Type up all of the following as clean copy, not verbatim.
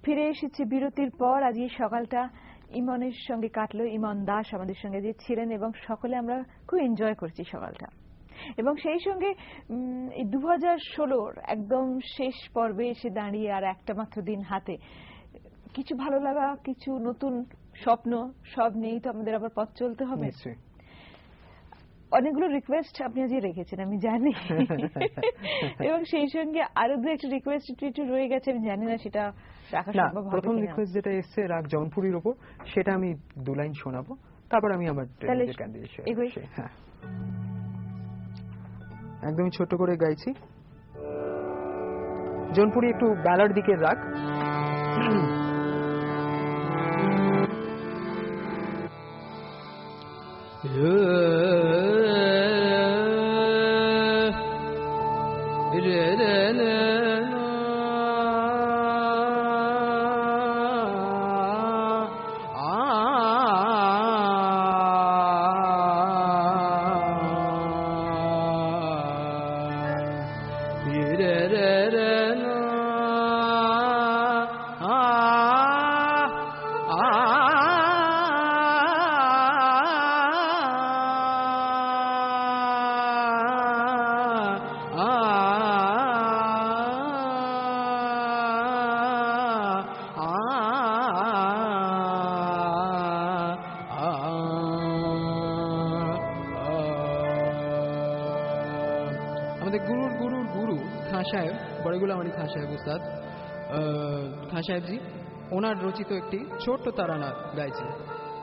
ফিরে এসেছি বিরতির পর। আজ এই সকালটা ইমনের সঙ্গে কাটলো। ইমন দাস আমাদের সঙ্গে যে ছিলেন এবং সকলে আমরা খুব এনজয় করেছি সকালটা। এবং সেই সঙ্গে এই 2016-র একদম শেষ পর্বে এসে দাঁড়িয়ে আর একটা মাত্র দিন হাতে, কিছু ভালো লাগা, কিছু নতুন স্বপ্ন সব নিয়েই তো আমাদের আবার পথ চলতে হবে। অনেকগুলো রিকোয়েস্ট আপনি আজ রেখেছেন আমি জানি, এবং সেই সঙ্গে আরো দু একটা রিকোয়েস্ট একটু রয়ে গেছে, আমি জানি না সেটা রাখা সম্ভব হবে। প্রথম রিকোয়েস্ট যেটা এসছে রাগ জৌনপুরীর উপর, সেটা আমি 2 লাইন শোনাবো, তারপর আমি আমার হ্যাঁ একদমই ছোট করে গাইছি। জৌনপুরী একটু ব্যালার দিকের রাগ। খান সাহেব জি ওনার রচিত একটি ছোট্ট তারানা গাইছেন।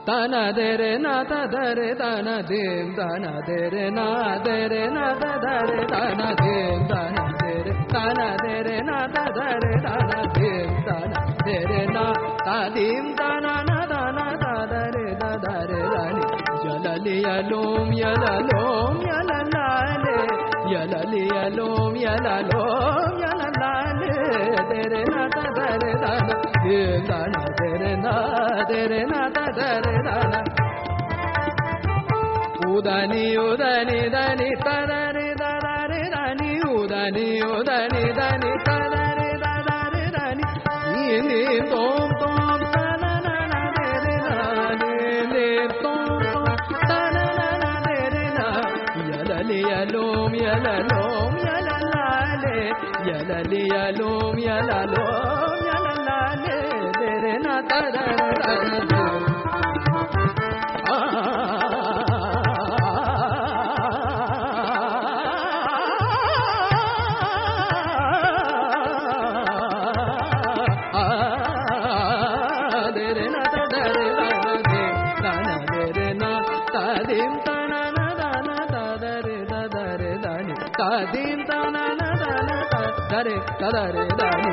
তানা দে রে না তা দরে তানা দেব তানা দে রে না দে রে না তা দরে তানা দেব তানা দে রে তানা দে রে না তা দরে তানা দেব তানা দে রে না তা দিম তানা না তানা তা দরে দা দরে রানি জলালি আলোম ইয়ালালোম ইয়ালালালে ইয়ালালি আলোম ইয়ালালোম ইয়ালালালে দে রে না তা দরে তানা দেব তানা দে রে না দে রে না তা দরে তানা উদানি উদানি দানি তারে দারে রানি উদানি উদানি দানি তারে দারে রানি ইনি তোম তোম তানা না না দে রে না নে তোম তোম তানা না না দে রে না ইয়ালালি আলোম ইয়ালালোম ইয়ালালালে ইয়ালালি আলোম ইয়ালালোম ইয়ালালালে দে রে না তারা Rana Kadare dani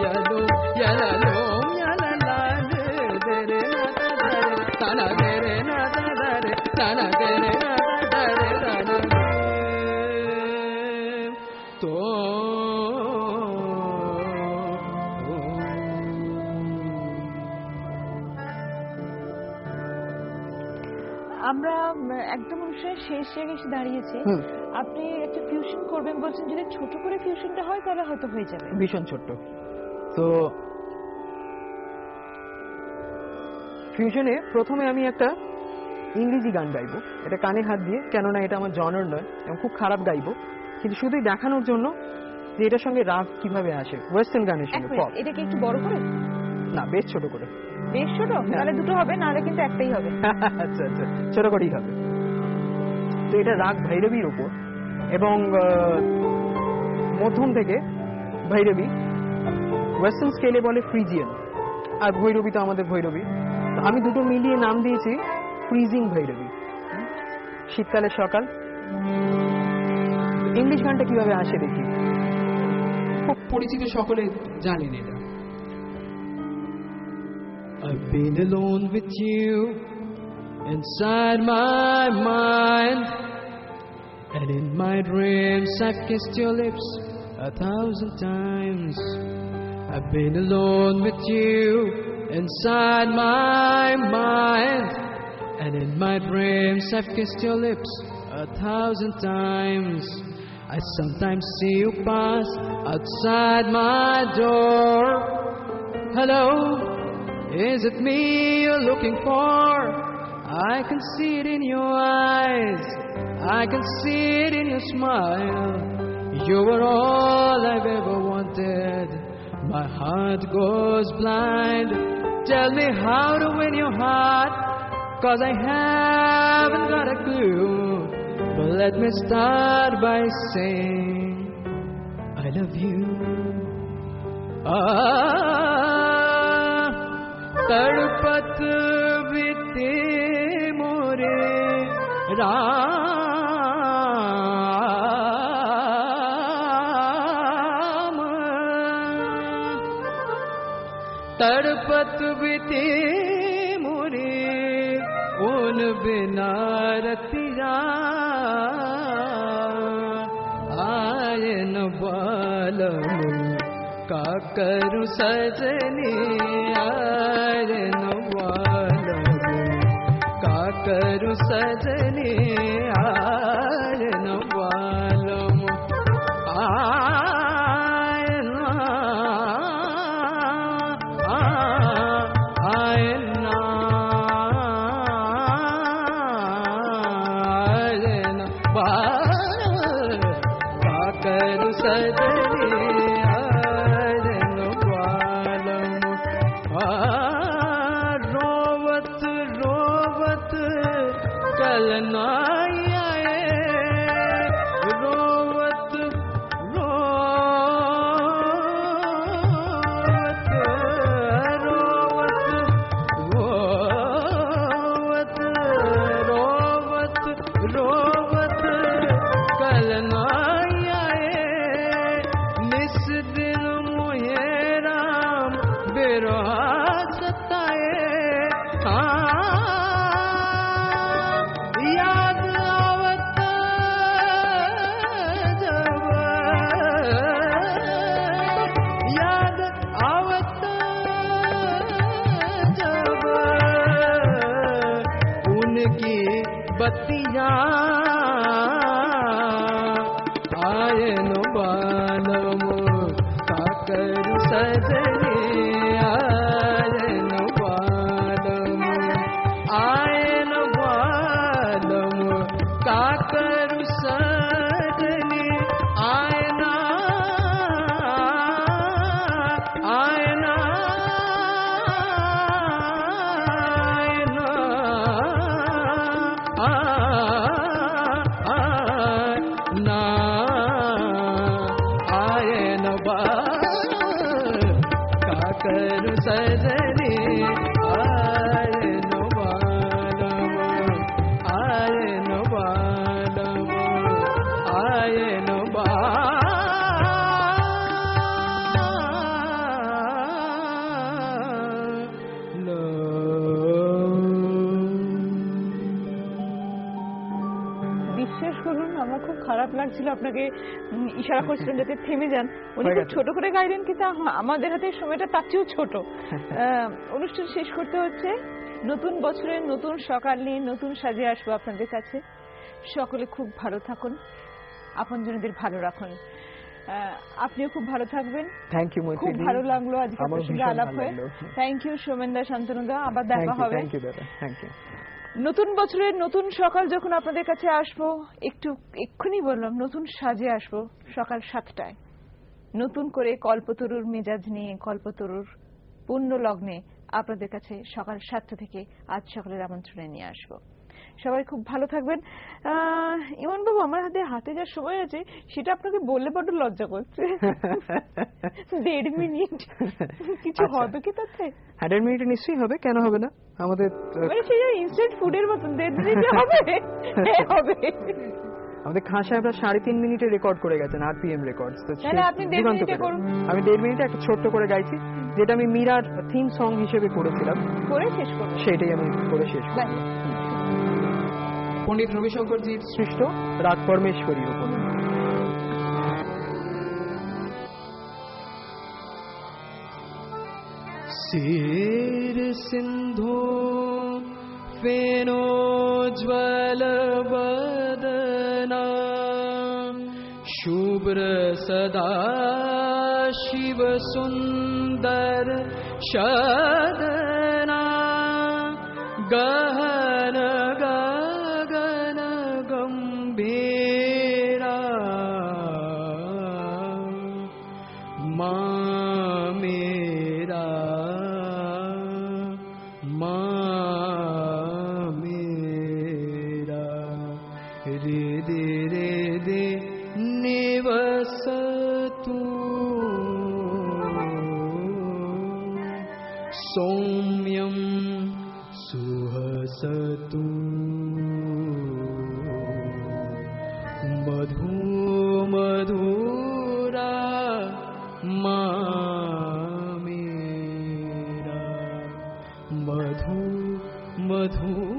yalo yalo yalalale dere na dare tana dere na dare tana dere na dare dare to আমরা একদম অনুষ্ঠানের শেষ জায়গায় এসে দাঁড়িয়েছি। আপনি একটা ফিউশন করবেন বলছেন, যদি ছোট করে ফিউশনটা হয় তাহলে হয়তো হয়ে যাবে। ভীষণ ছোট্ট। তো ফিউশনে প্রথমে আমি একটা ইংরেজি গান গাইবো, এটা কানে হাত দিয়ে, কেননা এটা আমার জনার নয়, আমি খুব খারাপ গাইবো, কিন্তু শুধুই দেখানোর জন্য যে এটার সঙ্গে রাগ কিভাবে আসে ওয়েস্টার্ন গানের সঙ্গে। এটা কি একটু বড় করে? না, বেশ ছোট করে। বেশ ছোট? তাহলে দুটো হবে, নাহলে কিন্তু একটাই হবে। আচ্ছা আচ্ছা, ছোট করেই হবে। তো এটা রাগ ভৈরবীর উপর, এবং মধ্যম থেকে ভৈরবী, ওয়েস্টার্ন স্কেলে বলে ফ্রিজিয়ান, আর ভৈরবী তো আমাদের ভৈরবী। আমি দুটো মিলিয়ে নাম দিয়েছি ফ্রিজিং ভৈরবী। শীতকালের সকাল। ইংলিশ গানটা কিভাবে আসে দেখি। খুব পরিচিত, সকলে জানেন এটা। I've been alone with you inside my mind, and in my dreams I've kissed your lips 1,000 times. I've been alone with you inside my mind, and in my dreams I've kissed your lips 1,000 times. I sometimes see you pass outside my door, hello, is it me you're looking for? I can see it in your eyes, I can see it in your smile. You were all I've ever wanted, my heart goes blind. Tell me how to win your heart, 'cause I haven't got a clue. But let me start by saying I love you. तड़पत बीते मोरे राम, तड़पत बीते मोरे उन बिना रतिया, आए न बालम का करूं सजनी, आए न बालम का करूं सजनी, आए न बालम, आए न, आए न, आए न बालम का करूं सजनी, रोवत रोवत कल ना आए, रोवत रोवत रोवत रोवत रोवत कल ना आए, निस दिन मुहे राम बिरहा सताए। याद आवत जब, याद आवत जब उनकी बत्तियां, आए न बालम का करूं सजनी, आए न बालम, आए न बालम का करूं सजनी, आए न, आए न, आए न करूं सजनी, आए न बालम, आए न बालम, आए न বিশ্বাস করুন আমার খুব খারাপ লাগছিল, আপনাকে ইশারা করছিলাম যাতে থেমে যান। উনি খুব ছোট করে গাইলেন, কিন্তু আমাদের হাতে সময়টা তার চেয়েও ছোট। অনুষ্ঠান শেষ করতে হচ্ছে। নতুন বছরের নতুন সকাল নিয়ে নতুন সাজে আসবো আপনাদের কাছে। সকলে খুব ভালো থাকুন, আপনজনদের ভালো রাখুন। আপনিও খুব ভালো থাকবেন। থ্যাংক ইউ মৈত্রী, খুব ভালো লাগলো আজকে আপনার সঙ্গে আলাপ হয়ে। থ্যাংক ইউ সোমেনদা, শান্তনুদা, আবার দেখা হবে। থ্যাংক ইউ দাদা, থ্যাংক ইউ। নতুন বছরের নতুন সকাল যখন আপনাদের কাছে আসবো, এক্ষুনি বললাম নতুন সাজে আসবো সকাল 7টায়, নতুন করে কল্পতরুর মেজাজ নিয়ে, কল্পতরুর পূর্ণ লগ্নে আপনাদের কাছে সকাল 7টা থেকে আজ সকালের আমন্ত্রণে নিয়ে আসবো। সবাই খুব ভালো থাকবেন। ইমন বাবু, আমার হাতে যা সময় আছে সেটা আপনাকে বললে বড্ড লজ্জা করছে। 1.5 মিনিট কিছু হবে কি তাতে? 1.5 মিনিট নিশ্চয়ই হবে, কেন হবে না? আমাদের সেই ইনস্ট্যান্ট ফুডের মতন 1.5 মিনিট হবে। হবে। আমাদের খাসা আমরা 3.5 মিনিটে রেকর্ড করে গেছেন, RPM রেকর্ডস। তো আপনি 1.5 মিনিটে করুন। আমি 1.5 মিনিটে একটা ছোট্ট করে গাইছি, যেটা আমি মীরার থিম সং হিসেবে করেছিলাম, করে শেষ করব, সেটাই আমি করে শেষ করব। পণ্ডিত রবিশঙ্করজির সৃষ্ট রাগ পরমেশ্বরীর উপর। सिर सिंधु फेनोज्वल बदना शुभ्र सदा शिव सुंदर दर्शना गहन गगन गंभीरा माँ मेरा हृदय निवसतु सौम्यं सुहसतु मधु मधुरा मेरा मधु मधु